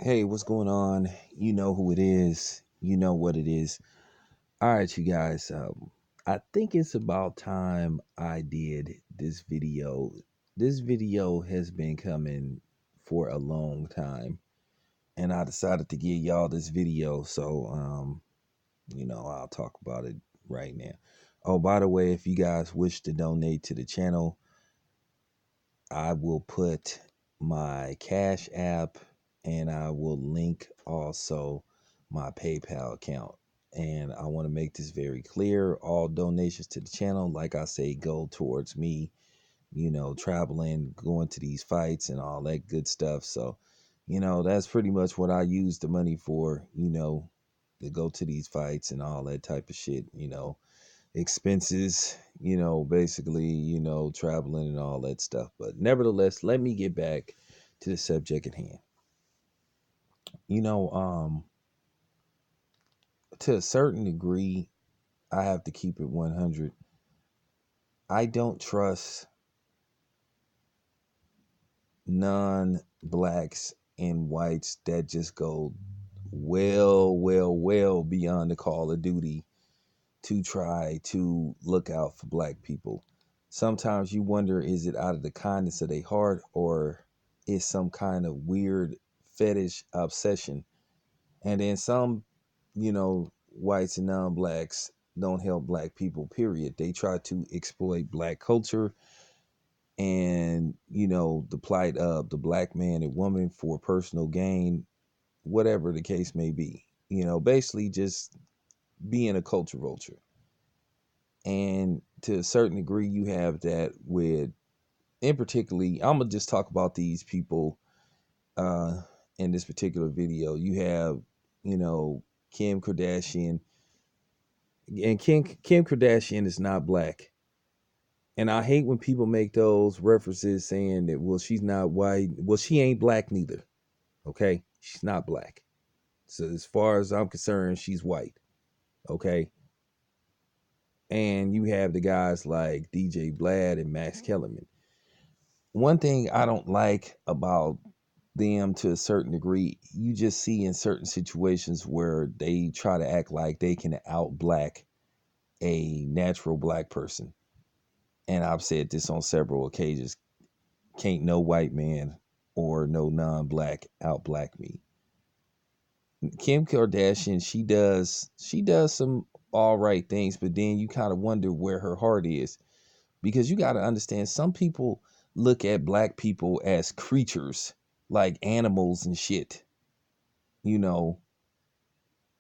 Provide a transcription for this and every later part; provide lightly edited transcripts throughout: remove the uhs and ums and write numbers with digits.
Hey, what's going on? You know who it is. You know what it is. All right, you guys. I think it's about time I did this video. This video has been coming for a long time, and I decided to give y'all this video. So, I'll talk about it right now. Oh, by the way, if you guys wish to donate to the channel, I will put my Cash App and I will link also my PayPal account. And I want to make this very clear. All donations to the channel, like I say, go towards me, traveling, going to these fights and all that good stuff. So, that's pretty much what I use the money for, to go to these fights and all that type of shit, expenses, basically, traveling and all that stuff. But nevertheless, let me get back to the subject at hand. You know, um, to a certain degree, I have to keep it 100. I don't trust non-blacks and whites that just go well beyond the call of duty to try to look out for black people. Sometimes you wonder, is it out of the kindness of their heart, or is some kind of weird fetish obsession? And then some, whites and non-blacks don't help black people, period. They try to exploit black culture and, the plight of the black man and woman for personal gain, whatever the case may be. Basically just being a culture vulture. And to a certain degree, you have that with, in particularly, I'm gonna just talk about these people uh, in this particular video. You have, you know, Kim Kardashian, and Kim Kardashian is not black. And I hate when people make those references saying that, well, she's not white. Well, she ain't black neither. Okay, she's not black. So as far as I'm concerned, she's white. Okay. And you have the guys like DJ Vlad and Max Kellerman. One thing I don't like about them to a certain degree, you just see in certain situations where they try to act like they can out black a natural black person. And I've said this on several occasions. Can't no white man or no non-black out black me. Kim Kardashian, she does some all right things, but then you kind of wonder where her heart is, because you got to understand, some people look at black people as creatures, like animals and shit, you know,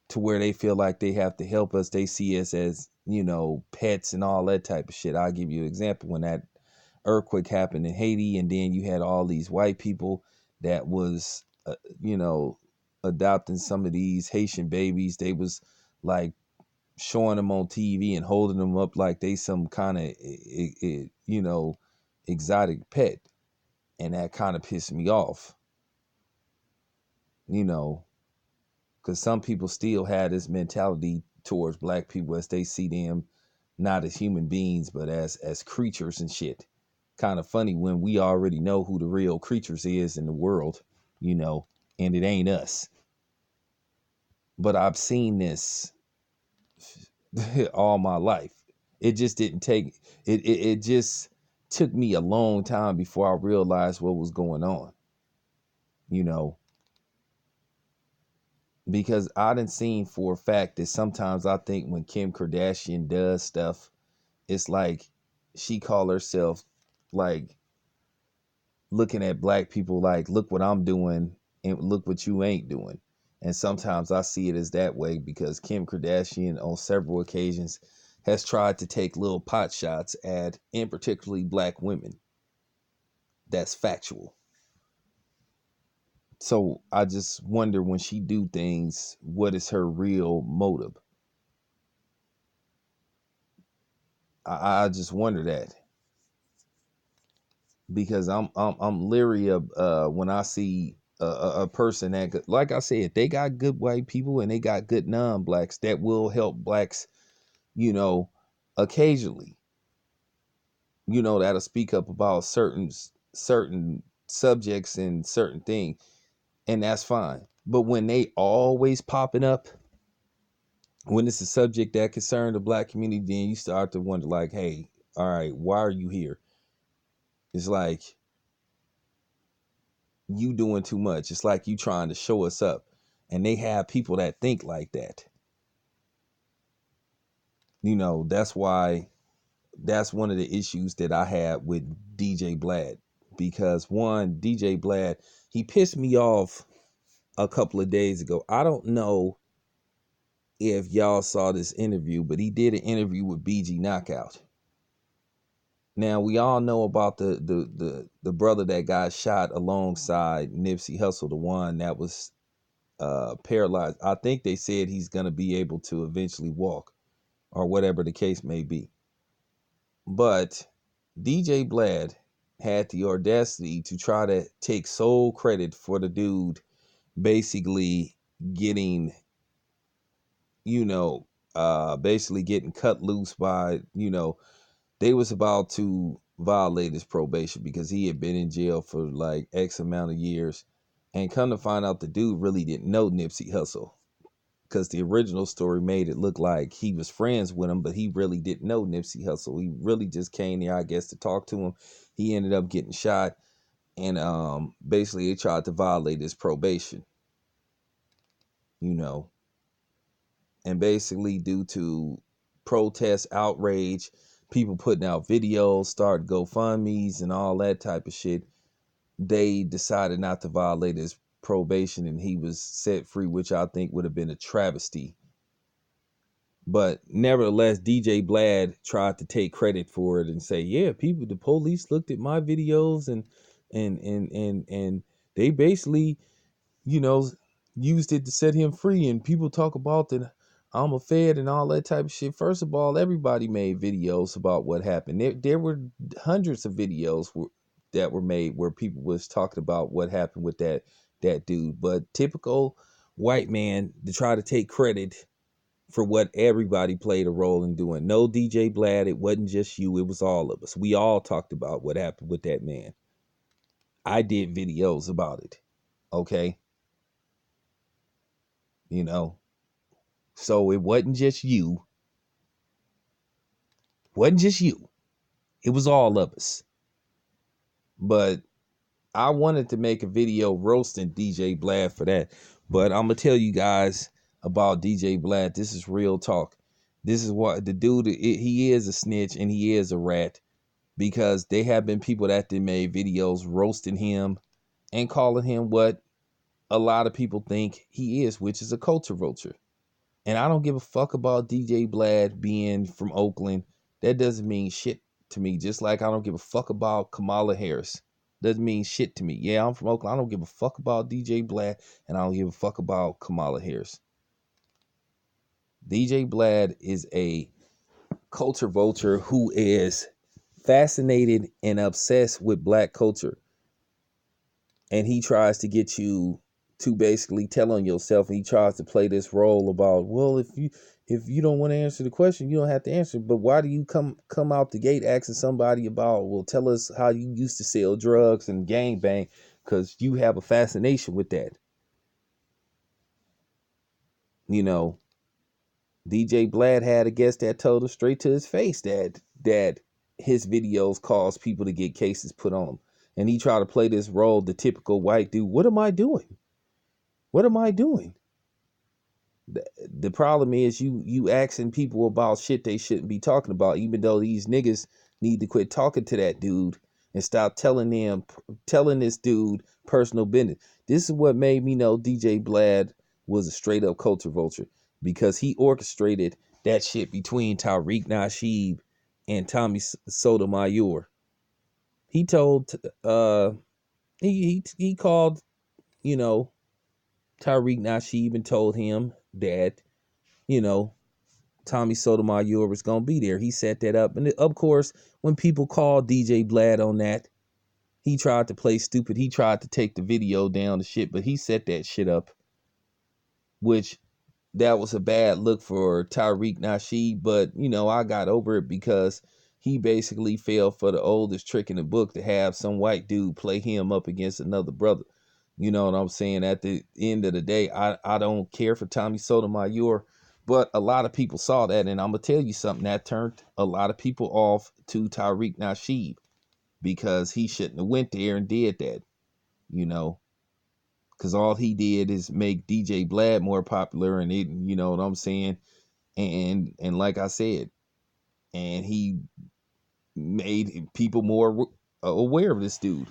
to where they feel like they have to help us. They see us as, pets and all that type of shit. I'll give you an example. When that earthquake happened in Haiti, and then you had all these white people that was, you know, adopting some of these Haitian babies. They was like showing them on TV and holding them up like they some kind of, exotic pet. And that kind of pissed me off, you know, because some people still had this mentality towards black people as they see them not as human beings, but as creatures and shit. Kind of funny when we already know who the real creatures is in the world, and it ain't us. But I've seen this all my life. It just didn't take it just took me a long time before I realized what was going on, you know, because I done seen for a fact that sometimes I think when Kim Kardashian does stuff, it's like she call herself like looking at black people like, look what I'm doing and look what you ain't doing. And sometimes I see it as that way, because Kim Kardashian on several occasions has tried to take little pot shots at, in particularly, black women. That's factual. So I just wonder, when she do things, what is her real motive? I just wonder that, because I'm leery of when I see a person that, like I said, they got good white people and they got good non-blacks that will help blacks, you know, occasionally, that'll speak up about certain subjects and certain things, and that's fine. But when they always popping up, when it's a subject that concern the black community, then you start to wonder like, hey, all right, why are you here? It's like you doing too much. It's like you trying to show us up. And they have people that think like that. You know, that's why that's one of the issues that I had with DJ Blad. Because one, DJ Blad, he pissed me off a couple of days ago. I don't know if y'all saw this interview, but he did an interview with BG Knockout. Now we all know about the brother that got shot alongside Nipsey Hussle, the one that was paralyzed. I think they said he's gonna be able to eventually walk, or whatever the case may be. But DJ Blad had the audacity to try to take sole credit for the dude basically getting, basically getting cut loose by, they was about to violate his probation because he had been in jail for like X amount of years. And come to find out the dude really didn't know Nipsey Hussle, because the original story made it look like he was friends with him, but he really didn't know Nipsey Hussle. He really just came there, I guess, to talk to him. He ended up getting shot, and basically they tried to violate his probation, you know, and basically due to protest, outrage, people putting out videos, started GoFundMe's and all that type of shit, they decided not to violate his probation, and he was set free, which I think would have been a travesty. But nevertheless, DJ Blad tried to take credit for it and say, "Yeah, the police looked at my videos and they basically, you know, used it to set him free." And people talk about that I'm a Fed and all that type of shit. First of all, everybody made videos about what happened. There were hundreds of videos that were made where people was talking about what happened with that dude. But typical white man to try to take credit for what everybody played a role in doing. No, DJ Blad, it wasn't just you, it was all of us. We all talked about what happened with that man. I did videos about it. Okay. You know, so it wasn't just you. Wasn't just you. It was all of us. But I wanted to make a video roasting DJ Blad for that. But I'm gonna tell you guys about DJ Blad. This is real talk. This is what the dude, he is a snitch and he is a rat, because they have been people that did made videos roasting him and calling him what a lot of people think he is, which is a culture vulture. And I don't give a fuck about DJ Blad being from Oakland. That doesn't mean shit to me. Just like I don't give a fuck about Kamala Harris. Doesn't mean shit to me. Yeah, I'm from Oakland. I don't give a fuck about DJ Blad, and I don't give a fuck about Kamala Harris. DJ Blad is a culture vulture who is fascinated and obsessed with black culture, and he tries to get you to basically tell on yourself, and he tries to play this role about, well, if you don't want to answer the question, you don't have to answer. But why do you come out the gate asking somebody about, well, tell us how you used to sell drugs and gang bang, because you have a fascination with that. You know, DJ Blad had a guest that told him straight to his face that his videos cause people to get cases put on them. And he tried to play this role, the typical white dude. What am I doing? What am I doing? The problem is you asking people about shit they shouldn't be talking about, even though these niggas need to quit talking to that dude and stop telling this dude personal business. This is what made me know DJ Blad was a straight up culture vulture, because he orchestrated that shit between Tariq Nasheed and Tommy Sotomayor. He told he called, you know, Tariq Nasheed and told him that, you know, Tommy Sotomayor was going to be there. He set that up. And of course, when people called DJ Blad on that, he tried to play stupid. He tried to take the video down, the shit, but he set that shit up, which that was a bad look for Tariq Nasheed. But, you know, I got over it because he basically fell for the oldest trick in the book, to have some white dude play him up against another brother. You know what I'm saying? At the end of the day, I don't care for Tommy Sotomayor, but a lot of people saw that, and I'm gonna tell you something that turned a lot of people off to Tariq Nasheed because he shouldn't have went there and did that. You know, because all he did is make DJ Blad more popular, and it, you know what I'm saying? And like I said, and he made people more aware of this dude.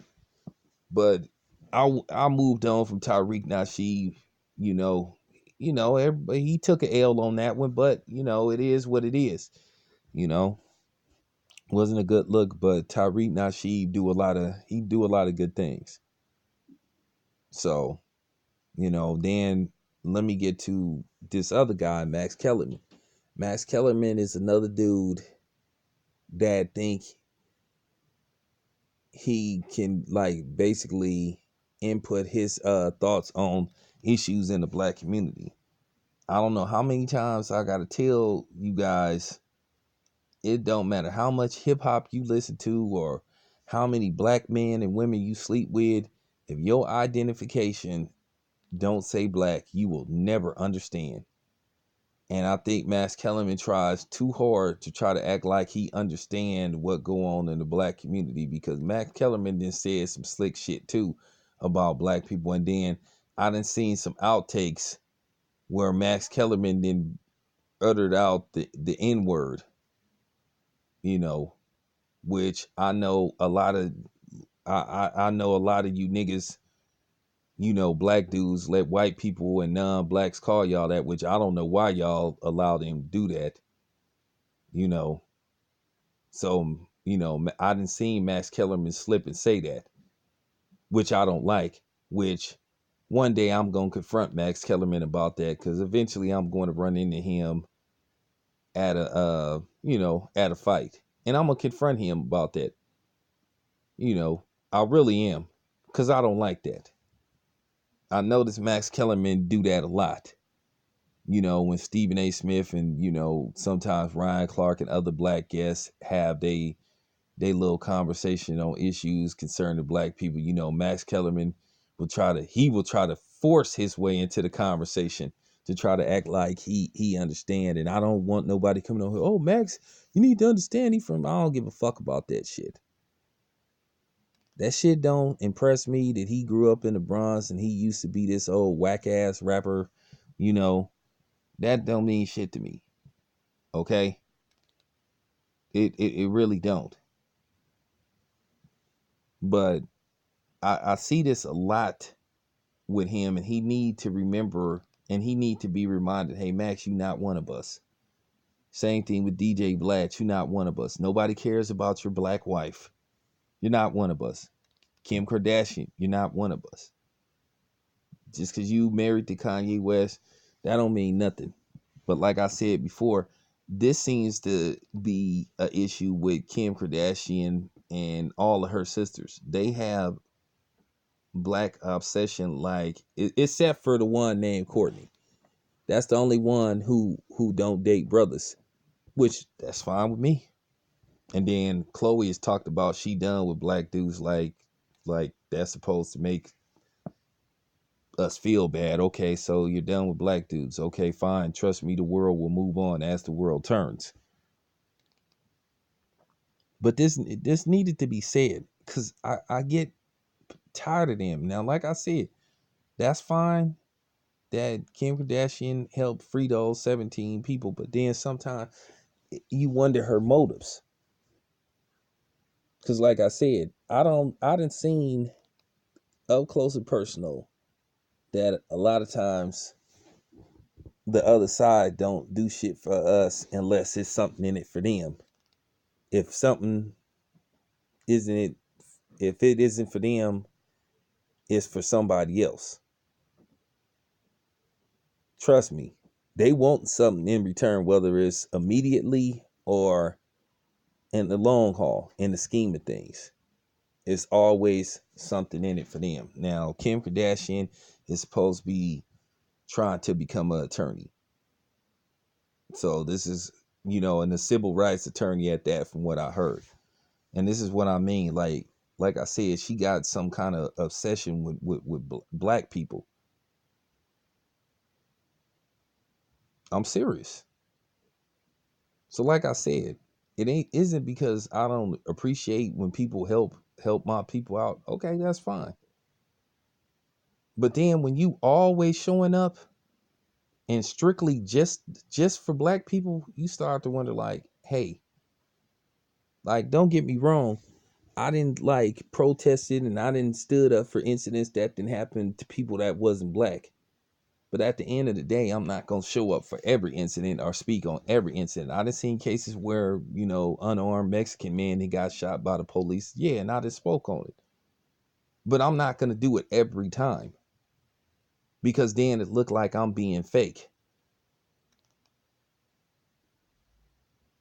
But I moved on from Tariq Nasheed. You know, everybody, he took an L on that one, but it is what it is. You know, wasn't a good look, but Tariq Nasheed do a lot of good things. So then let me get to this other guy, Max Kellerman. Max Kellerman is another dude that think he can like basically input his thoughts on issues in the black community. I don't know how many times I gotta tell you guys, it don't matter how much hip hop you listen to or how many black men and women you sleep with, if your identification don't say black, you will never understand. And I think Max Kellerman tries too hard to try to act like he understand what go on in the black community, because Max Kellerman then said some slick shit too about black people. And then I done seen some outtakes where Max Kellerman then uttered out the N word, you know, which I know a lot of I know a lot of you niggas, black dudes let white people and non-blacks call y'all that, which I don't know why y'all allowed them to do that, you know. So, I didn't see Max Kellerman slip and say that, which I don't like, which one day I'm going to confront Max Kellerman about that, because eventually I'm going to run into him at at a fight. And I'm going to confront him about that. I really am, because I don't like that. I notice Max Kellerman do that a lot. When Stephen A. Smith and, sometimes Ryan Clark and other black guests have they little conversation on issues concerning black people, Max Kellerman will try to force his way into the conversation to try to act like he understand. And I don't want nobody coming on here, oh Max, you need to understand I don't give a fuck about that shit. That shit don't impress me, that he grew up in the Bronx and he used to be this old whack ass rapper, you know, that don't mean shit to me. Okay? It really don't. But I see this a lot with him, and he need to remember, and he need to be reminded, hey Max, you not one of us. Same thing with DJ Black, you not one of us. Nobody cares about your black wife. You're not one of us. Kim Kardashian, you're not one of us. Just because you married to Kanye West, that don't mean nothing. But like I said before, this seems to be an issue with Kim Kardashian and all of her sisters. They have black obsession, like except for the one named Courtney. That's the only one who don't date brothers, which that's fine with me. And then Chloe has talked about she done with black dudes, like that's supposed to make us feel bad. Okay, so you're done with black dudes. Okay, fine. Trust me, the world will move on as the world turns. But this needed to be said, because I get tired of them. Now, like I said, that's fine that Kim Kardashian helped free those 17 people, but then sometimes you wonder her motives. Because like I said, I didn't seen up close and personal that a lot of times the other side don't do shit for us unless it's something in it for them. If something isn't it, if it isn't for them, it's for somebody else. Trust me, they want something in return, whether it's immediately or in the long haul, in the scheme of things. It's always something in it for them. Now, Kim Kardashian is supposed to be trying to become an attorney. So this is, and a civil rights attorney at that, from what I heard. And this is what I mean. Like, Like I said, she got some kind of obsession with black people. I'm serious. So like I said, it isn't because I don't appreciate when people help my people out. Okay, that's fine. But then when you always showing up and strictly just for black people, you start to wonder like, hey, like don't get me wrong, I didn't like protested and I didn't stood up for incidents that didn't happen to people that wasn't black. But at the end of the day, I'm not gonna show up for every incident or speak on every incident. I done seen cases where, unarmed Mexican man he got shot by the police. Yeah, and I just spoke on it. But I'm not gonna do it every time because then it looked like I'm being fake.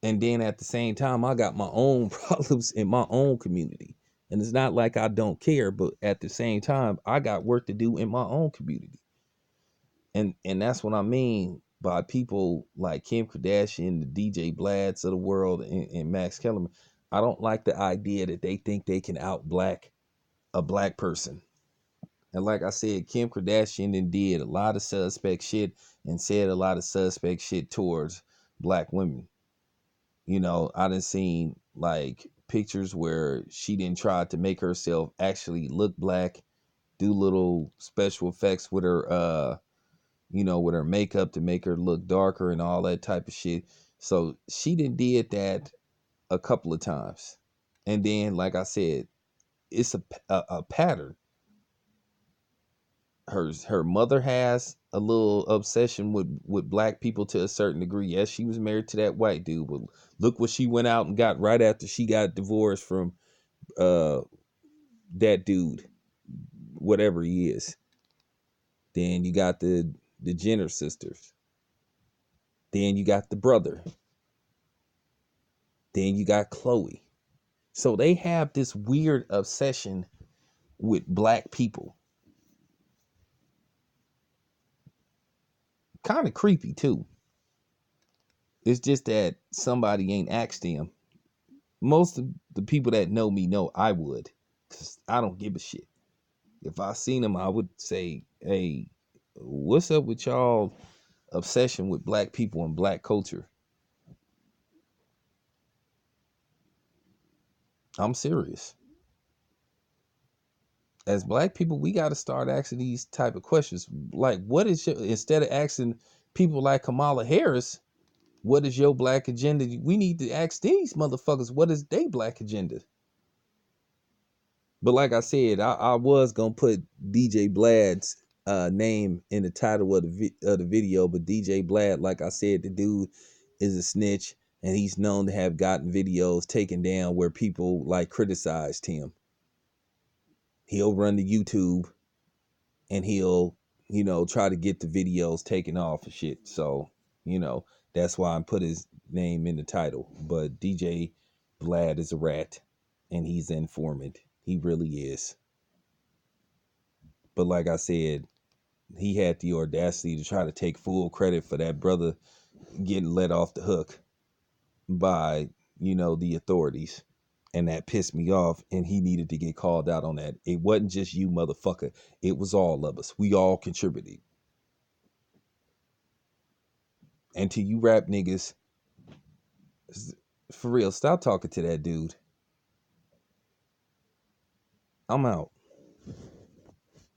And then at the same time, I got my own problems in my own community. And it's not like I don't care, but at the same time, I got work to do in my own community. And that's what I mean by people like Kim Kardashian, the DJ Blads of the world, and Max Kellerman. I don't like the idea that they think they can out black a black person. And like I said, Kim Kardashian then did a lot of suspect shit and said a lot of suspect shit towards black women. I done seen like pictures where she didn't try to make herself actually look black, do little special effects with her with her makeup to make her look darker and all that type of shit. So she did that a couple of times. And then, like I said, it's a pattern. Her mother has a little obsession with black people to a certain degree. Yes, she was married to that white dude, but look what she went out and got right after she got divorced from uh that dude, whatever he is. Then you got the Jenner sisters. Then you got the brother. Then you got Chloe. So they have this weird obsession with black people. Kind of creepy too. It's just that somebody ain't asked them. Most of the people that know me know I would. Cause I don't give a shit. If I seen them, I would say, hey, what's up with y'all obsession with black people and black culture? I'm serious. As black people, we got to start asking these type of questions. Like, what is your, instead of asking people like Kamala Harris, what is your black agenda? We need to ask these motherfuckers, what is their black agenda? But like I said, I was gonna put DJ Blad's name in the title of the video, but DJ Blad, like I said, the dude is a snitch, and he's known to have gotten videos taken down where people like criticized him. He'll run to YouTube and he'll, try to get the videos taken off and shit. So, that's why I put his name in the title. But DJ Vlad is a rat and he's an informant. He really is. But like I said, he had the audacity to try to take full credit for that brother getting let off the hook by, the authorities. And that pissed me off, and he needed to get called out on that. It wasn't just you, motherfucker. It was all of us. We all contributed. And to you rap niggas, for real, stop talking to that dude. I'm out.